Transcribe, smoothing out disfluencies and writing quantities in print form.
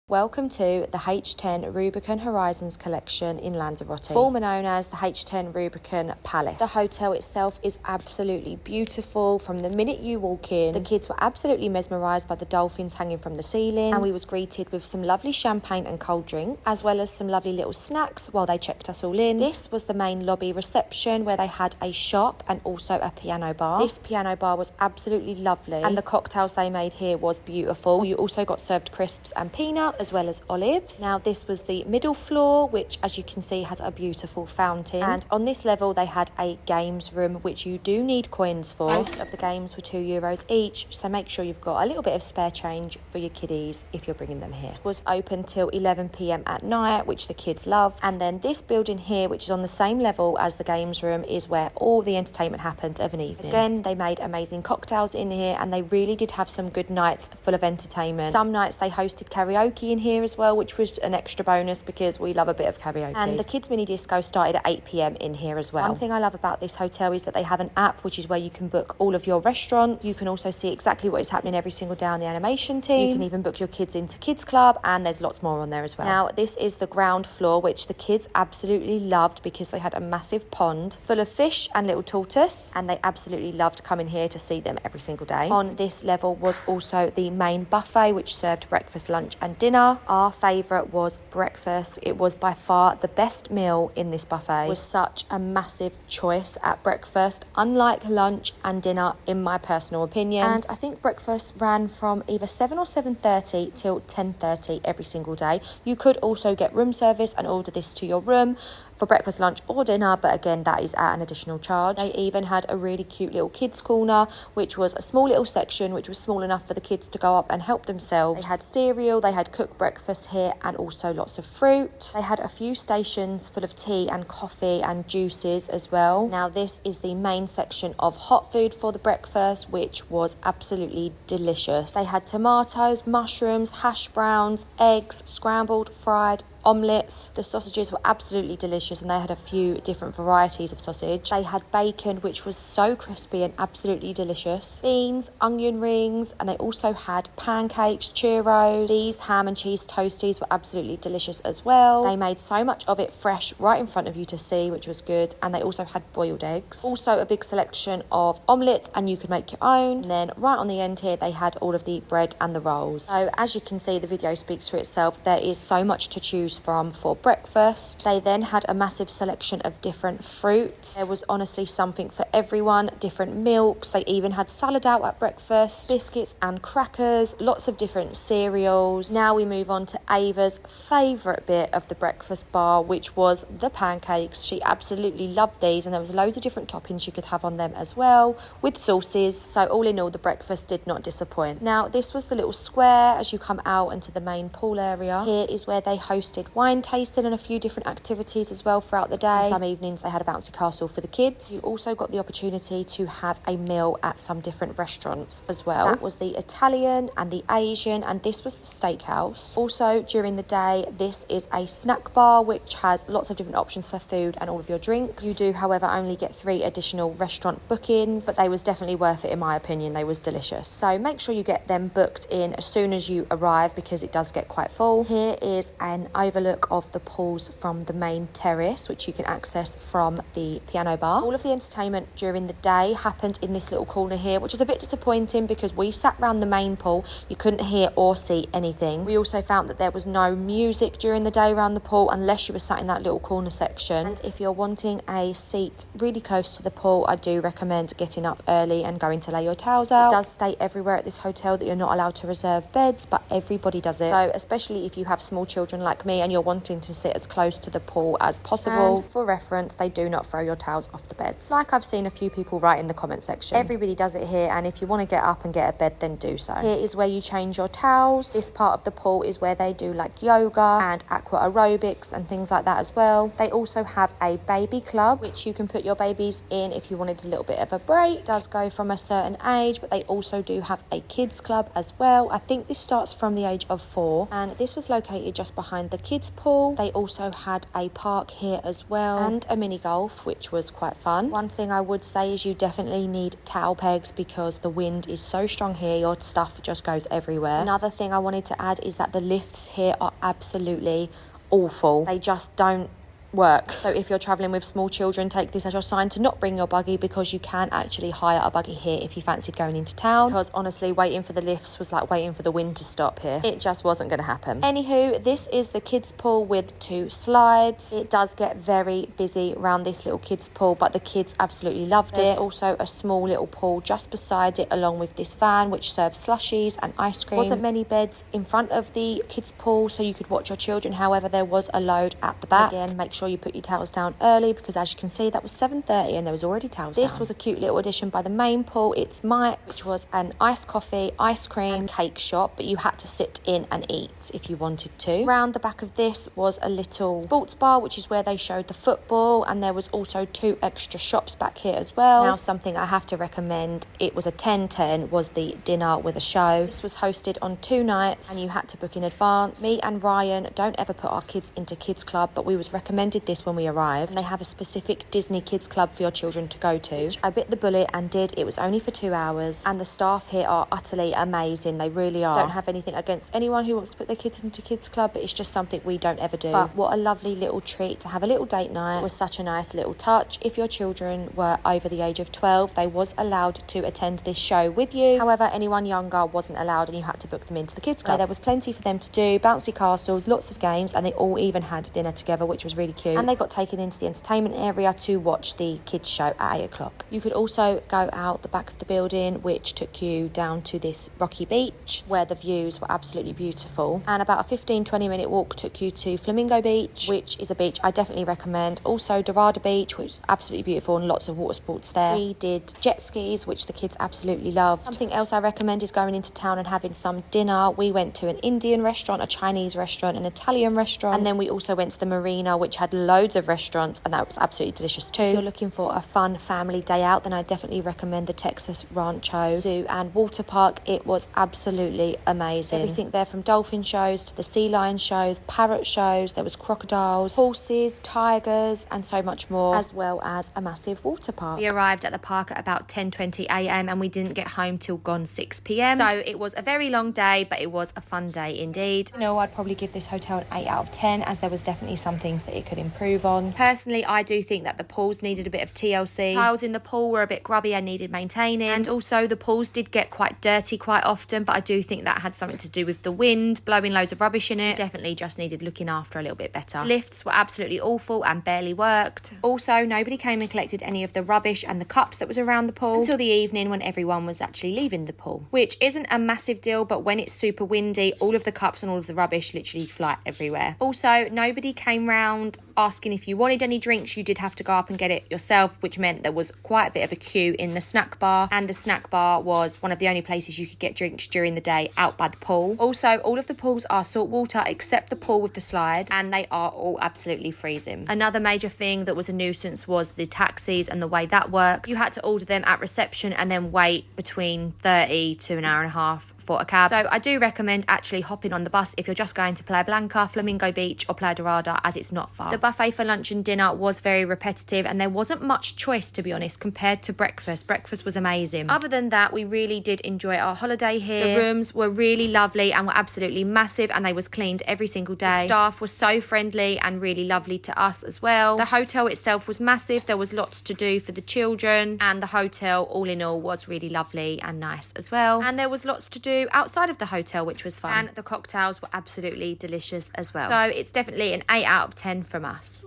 Welcome to the H10 Rubicon Horizons collection in Lanzarote, formerly known as the H10 Rubicon Palace. The hotel itself is absolutely beautiful. From the minute you walk in, the kids were absolutely mesmerised by the dolphins hanging from the ceiling, and we was greeted with some lovely champagne and cold drinks, as well as some lovely little snacks while they checked us all in. This was the main lobby reception where they had a shop and also a piano bar. This piano bar was absolutely lovely, and the cocktails they made here was beautiful. You also got served crisps and peanuts, as well as olives. Now this was the middle floor, which as you can see has a beautiful fountain, and on this level they had a games room, which you do need coins for. Most of the games were €2 each, so make sure you've got a little bit of spare change for your kiddies if you're bringing them here. This was open till 11 p.m. at night, which the kids loved. And then this building here, which is on the same level as the games room, is where all the entertainment happened of an evening. Again, they made amazing cocktails in here, and they really did have some good nights full of entertainment. Some nights they hosted karaoke in here as well, which was an extra bonus because we love a bit of karaoke. And the kids mini disco started at 8 p.m. in here as well. One thing I love about this hotel is that they have an app, which is where you can book all of your restaurants. You can also see exactly what is happening every single day on the animation team. You can even book your kids into Kids Club, and there's lots more on there as well. Now this is the ground floor, which the kids absolutely loved because they had a massive pond full of fish and little tortoise, and they absolutely loved coming here to see them every single day. On this level was also the main buffet, which served breakfast, lunch and dinner. Our favourite was breakfast. It was by far the best meal in this buffet. It was such a massive choice at breakfast, unlike lunch and dinner in my personal opinion. And I think breakfast ran from either 7 or 7:30 till 10:30 every single day. You could also get room service and order this to your room for breakfast, lunch or dinner, but again that is at an additional charge. They even had a really cute little kids corner, which was a small little section which was small enough for the kids to go up and help themselves. They had cereal, they had cooked breakfast here, and also lots of fruit. They had a few stations full of tea and coffee and juices as well. Now this is the main section of hot food for the breakfast, which was absolutely delicious. They had tomatoes, mushrooms, hash browns, eggs, scrambled, fried, omelettes. The sausages were absolutely delicious, and they had a few different varieties of sausage. They had bacon, which was so crispy and absolutely delicious, beans, onion rings, and they also had pancakes, churros. These ham and cheese toasties were absolutely delicious as well. They made so much of it fresh right in front of you to see, which was good. And they also had boiled eggs, also a big selection of omelettes, and you could make your own. And then right on the end here they had all of the bread and the rolls. So as you can see, the video speaks for itself. There is so much to choose from for breakfast. They then had a massive selection of different fruits. There was honestly something for everyone, different milks. They even had salad out at breakfast, biscuits and crackers, lots of different cereals. Now we move on to Ava's favourite bit of the breakfast bar, which was the pancakes. She absolutely loved these, and there was loads of different toppings you could have on them as well, with sauces. So all in all, the breakfast did not disappoint. Now this was the little square as you come out into the main pool area. Here is where they hosted wine tasting and a few different activities as well throughout the day. Some evenings they had a bouncy castle for the kids. You also got the opportunity to have a meal at some different restaurants as well. That was the Italian and the Asian, and this was the steakhouse. Also during the day, this is a snack bar which has lots of different options for food and all of your drinks. You do however only get 3 additional restaurant bookings, but they was definitely worth it in my opinion. They was delicious, so make sure you get them booked in as soon as you arrive because it does get quite full. Here is an overlook of the pools from the main terrace, which you can access from the piano bar. All of the entertainment during the day happened in this little corner here, which is a bit disappointing because we sat around the main pool. You couldn't hear or see anything. We also found that there was no music during the day around the pool unless you were sat in that little corner section. And if you're wanting a seat really close to the pool, I do recommend getting up early and going to lay your towels out. It does state everywhere at this hotel that you're not allowed to reserve beds, but everybody does it. So especially if you have small children like me and you're wanting to sit as close to the pool as possible. And for reference, they do not throw your towels off the beds, like I've seen a few people write in the comment section. Everybody does it here, and if you want to get up and get a bed, then do so. Here is where you change your towels. This part of the pool is where they do like yoga and aqua aerobics and things like that as well. They also have a baby club, which you can put your babies in if you wanted a little bit of a break. It does go from a certain age, but they also do have a kids club as well. I think this starts from the age of 4, and this was located just behind the kids pool. They also had a park here as well and a mini golf, which was quite fun. One thing I would say is you definitely need towel pegs because the wind is so strong here, your stuff just goes everywhere. Another thing I wanted to add is that the lifts here are absolutely awful. They just don't work. So if you're traveling with small children, take this as your sign to not bring your buggy, because you can actually hire a buggy here if you fancied going into town, because honestly waiting for the lifts was like waiting for the wind to stop here. It just wasn't going to happen. Anywho, this is the kids pool with 2 slides. It does get very busy around this little kids pool, but the kids absolutely loved it. There's also a small little pool just beside it, along with this van which serves slushies and ice cream. Wasn't many beds in front of the kids pool so you could watch your children, however there was a load at the back. Again, make sure you put your towels down early, because as you can see that was 7:30 and there was already towels down. This was a cute little addition by the main pool. It's Mike's, which was an iced coffee, ice cream and cake shop, but you had to sit in and eat if you wanted to. Around the back of this was a little sports bar, which is where they showed the football, and there was also 2 extra shops back here as well. Now, something I have to recommend, it was a 10-10, was the dinner with a show. This was hosted on 2 nights and you had to book in advance. Me and Ryan don't ever put our kids into kids club, but we was recommended this when we arrived. And they have a specific Disney kids club for your children to go to, which I bit the bullet and did. It was only for 2 hours, and the staff here are utterly amazing. They really are. Don't have anything against anyone who wants to put their kids into kids club, but it's just something we don't ever do. But what a lovely little treat to have a little date night. It was such a nice little touch. If your children were over the age of 12, they was allowed to attend this show with you. However, anyone younger wasn't allowed, and you had to book them into the kids club. So there was plenty for them to do, bouncy castles, lots of games, and they all even had dinner together, which was really cute. And they got taken into the entertainment area to watch the kids show at 8 o'clock. You could also go out the back of the building, which took you down to this rocky beach where the views were absolutely beautiful, and about a 15-20 minute walk took you to Flamingo Beach, which is a beach I definitely recommend. Also Dorada Beach, which is absolutely beautiful and lots of water sports there. We did jet skis, which the kids absolutely loved. Something else I recommend is going into town and having some dinner. We went to an Indian restaurant, a Chinese restaurant, an Italian restaurant, and then we also went to the marina, which had loads of restaurants, and that was absolutely delicious too. If you're looking for a fun family day out, then I definitely recommend the Texas Rancho Zoo and Water Park. It was absolutely amazing. Everything there, from dolphin shows to the sea lion shows, parrot shows, there was crocodiles, horses, tigers and so much more, as well as a massive water park. We arrived at the park at about 10:20 a.m. and we didn't get home till gone 6 p.m. So it was a very long day, but it was a fun day indeed. You know, I'd probably give this hotel an 8 out of 10, as there was definitely some things that it could improve on. Personally, I do think that the pools needed a bit of TLC. Tiles in the pool were a bit grubby and needed maintaining, and also the pools did get quite dirty quite often, but I do think that had something to do with the wind blowing loads of rubbish in it. Definitely just needed looking after a little bit better. Lifts were absolutely awful and barely worked. Also, nobody came and collected any of the rubbish and the cups that was around the pool until the evening, when everyone was actually leaving the pool, which isn't a massive deal, but when it's super windy, all of the cups and all of the rubbish literally fly everywhere. Also, nobody came round asking if you wanted any drinks. You did have to go up and get it yourself, which meant there was quite a bit of a queue in the snack bar, and the snack bar was one of the only places you could get drinks during the day out by the pool. Also, all of the pools are salt water except the pool with the slide, and they are all absolutely freezing. Another major thing that was a nuisance was the taxis and the way that worked. You had to order them at reception and then wait between 30 to an hour and a half for a cab. So I do recommend actually hopping on the bus if you're just going to Playa Blanca, Flamingo Beach or Playa Dorada, as it's not far. The buffet for lunch and dinner was very repetitive, and there wasn't much choice, to be honest, compared to breakfast. Breakfast was amazing. Other than that, we really did enjoy our holiday here. The rooms were really lovely and were absolutely massive, and they was cleaned every single day. The staff was so friendly and really lovely to us as well. The hotel itself was massive. There was lots to do for the children, and the hotel all in all was really lovely and nice as well. And there was lots to do outside of the hotel, which was fun. And the cocktails were absolutely delicious as well. So it's definitely an 8 out of 10 from us.